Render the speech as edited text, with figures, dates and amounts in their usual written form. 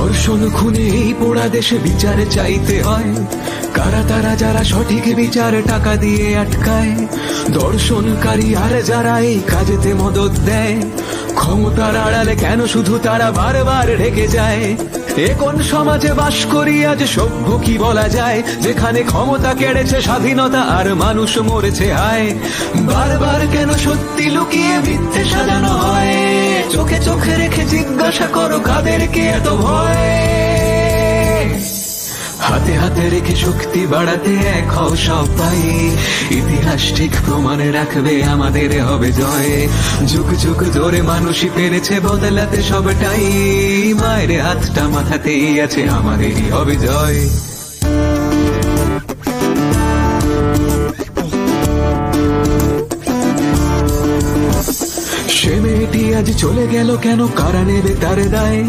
ধর্ষণ খুনে এই পোড়া দেশে বিচার চাইতে হয়। কারা তারা যারা সঠিক বিচার টাকা দিয়ে আটকায়? দর্শনকারী আর যারা এই কাজেতে মদত দেয়, ক্ষমতার আড়ালে কেন শুধু তারা বারবার ঢেকে যায়? এ কোন সমাজে বাস করি আজ, সভ্য কি বলা যায়, যেখানে ক্ষমতা কেড়েছে স্বাধীনতা আর মানুষ মরেছে হায়? বারবার কেন সত্যি লুকিয়ে মিথ্যে সাজানো হয়? চোখে চোখে রেখে জিজ্ঞাসা করো কাদেরকে এত ভয়? হাতে হাতে রেখে শক্তি বাড়াতে এক হও সবাই, ইতিহাস ঠিক প্রমাণে রাখবে আমাদের হবে জয়। যুগ যুগ ধরে মানুষই পেরেছে বদলাতে সবটাই, মায়ের হাতটা মাথাতেই আছে আমাদেরই হবে জয়। সে মেয়েটি আজ চলে গেল কেন, কারা নেবে তার দায়?